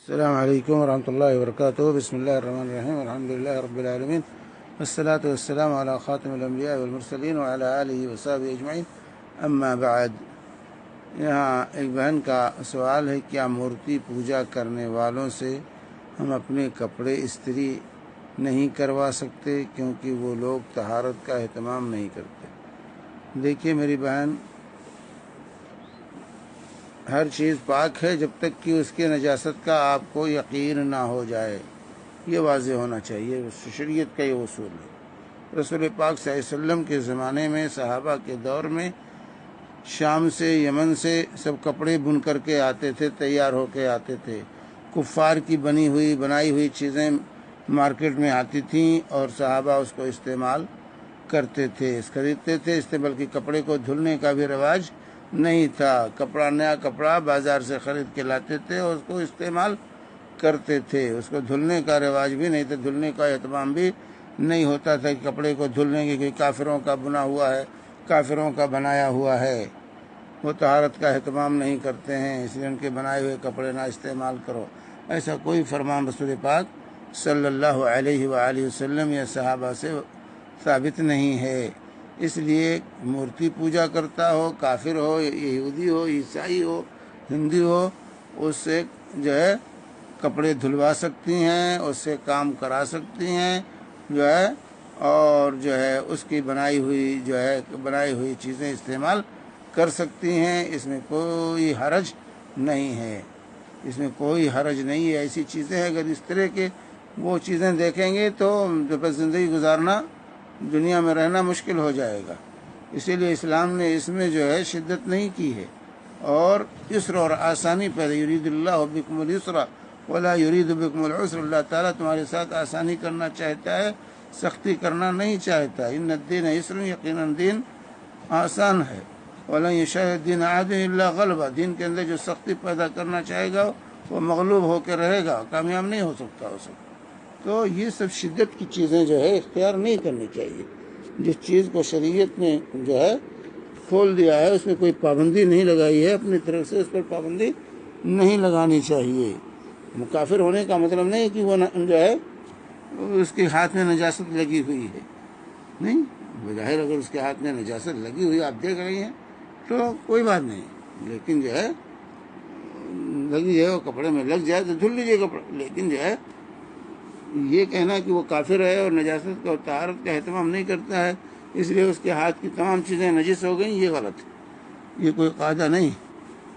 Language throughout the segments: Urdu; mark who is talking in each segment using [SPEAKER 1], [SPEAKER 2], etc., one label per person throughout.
[SPEAKER 1] السلام علیکم ورحمۃ اللہ وبرکاتہ۔ بسم اللہ الرحمن الرحیم، الحمد للہ رب العالمین، والصلاة والسلام علی خاتم الانبیاء والمرسلین وعلی آلہ وصحبہ اجمعین، اما بعد۔ یہاں ایک بہن کا سوال ہے، کیا مورتی پوجا کرنے والوں سے ہم اپنے کپڑے استری نہیں کروا سکتے کیونکہ وہ لوگ طہارت کا اہتمام نہیں کرتے؟ دیکھیے میری بہن، ہر چیز پاک ہے جب تک کہ اس کے نجاست کا آپ کو یقین نہ ہو جائے، یہ واضح ہونا چاہیے۔ شریعت کا یہ اصول ہے۔ رسول پاک صلی اللہ علیہ وسلم کے زمانے میں، صحابہ کے دور میں، شام سے، یمن سے سب کپڑے بن کر کے آتے تھے، تیار ہو کے آتے تھے۔ کفار کی بنائی ہوئی چیزیں مارکیٹ میں آتی تھیں اور صحابہ اس کو استعمال کرتے تھے، خریدتے تھے۔ بلکہ کپڑے کو دھلنے کا بھی رواج نہیں تھا۔ نیا کپڑا بازار سے خرید کے لاتے تھے اور اس کو استعمال کرتے تھے۔ اس کو دھلنے کا رواج بھی نہیں تھا، دھلنے کا اہتمام بھی نہیں ہوتا تھا کہ کپڑے کو دھلنے کے کوئی کافروں کا بنا ہوا ہے، کافروں کا بنایا ہوا ہے۔ وہ طہارت کا اہتمام نہیں کرتے ہیں، اس لیے ان کے بنائے ہوئے کپڑے نہ استعمال کرو، ایسا کوئی فرمان رسول پاک صلی اللہ علیہ وآلہ وسلم یا صحابہ سے ثابت نہیں ہے۔ اس لیے مورتی پوجا کرتا ہو، کافر ہو، یہودی ہو، عیسائی ہو، ہندو ہو، اس سے کپڑے دھلوا سکتی ہیں، اس سے کام کرا سکتی ہیں اور اس کی بنائی ہوئی چیزیں استعمال کر سکتی ہیں۔ اس میں کوئی حرج نہیں ہے، اس میں کوئی حرج نہیں ہے۔ ایسی چیزیں اگر اس طرح کے وہ چیزیں دیکھیں گے تو زندگی گزارنا، دنیا میں رہنا مشکل ہو جائے گا۔ اسی لیے اسلام نے اس میں شدت نہیں کی ہے اور یسر اور آسانی پیدا، یرید اللہ بکم اليسر ولا یرید بکم العسر، اللہ تعالیٰ تمہارے ساتھ آسانی کرنا چاہتا ہے، سختی کرنا نہیں چاہتا۔ ان الدین یسر، یقیناً دین آسان ہے۔ ولن یشاء الدین احد الا غلبہ، دین کے اندر جو سختی پیدا کرنا چاہے گا وہ مغلوب ہو کے رہے گا، کامیاب نہیں ہو سکتا تو یہ سب شدت کی چیزیں اختیار نہیں کرنی چاہیے۔ جس چیز کو شریعت نے کھول دیا ہے، اس میں کوئی پابندی نہیں لگائی ہے، اپنی طرف سے اس پر پابندی نہیں لگانی چاہیے۔ کافر ہونے کا مطلب نہیں کہ وہ اس کے ہاتھ میں نجاست لگی ہوئی ہے، نہیں، بظاہر اگر اس کے ہاتھ میں نجاست لگی ہوئی آپ دیکھ رہی ہیں تو کوئی بات نہیں، لیکن لگی وہ کپڑے میں لگ جائے تو دھل لیجیے کپڑا۔ لیکن یہ کہنا کہ وہ کافر ہے اور نجاست کا اور طہارت کا اہتمام نہیں کرتا ہے، اس لیے اس کے ہاتھ کی تمام چیزیں نجس ہو گئیں، یہ غلط ہے، یہ کوئی قاعدہ نہیں۔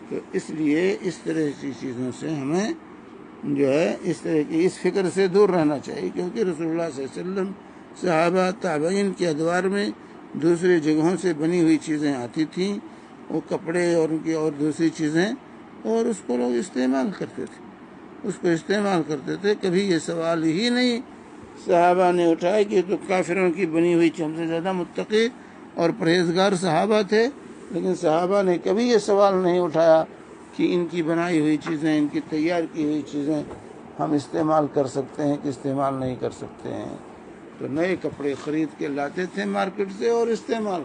[SPEAKER 1] تو اس لیے اس طرح کی چیزوں سے ہمیں اس طرح کی اس فکر سے دور رہنا چاہیے، کیونکہ رسول اللہ صلی اللہ علیہ وسلم، صحابہ، تابعین کے ادوار میں دوسری جگہوں سے بنی ہوئی چیزیں آتی تھیں، وہ کپڑے اور ان کی اور دوسری چیزیں، اور اس کو لوگ استعمال کرتے تھے، کبھی یہ سوال ہی نہیں صحابہ نے اٹھایا کہ تو کافروں کی بنی ہوئی ہم سے زیادہ متقی اور پرہیزگار صحابہ تھے، لیکن صحابہ نے کبھی یہ سوال نہیں اٹھایا کہ ان کی بنائی ہوئی چیزیں، ان کی تیار کی ہوئی چیزیں ہم استعمال کر سکتے ہیں کہ استعمال نہیں کر سکتے ہیں۔ تو نئے کپڑے خرید کے لاتے تھے مارکیٹ سے اور استعمال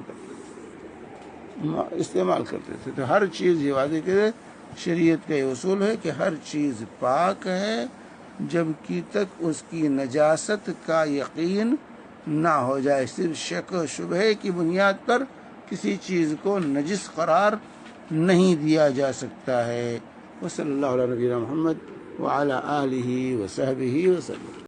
[SPEAKER 1] کرتے تھے۔ تو ہر چیز یہ واضح کہ شریعت کا یہ اصول ہے کہ ہر چیز پاک ہے جب کی تک اس کی نجاست کا یقین نہ ہو جائے۔ صرف شک و شبہے کی بنیاد پر کسی چیز کو نجس قرار نہیں دیا جا سکتا ہے۔ وصلی اللہ علیہ نبینا محمد وعلی آلہ وصحبہ وسلم۔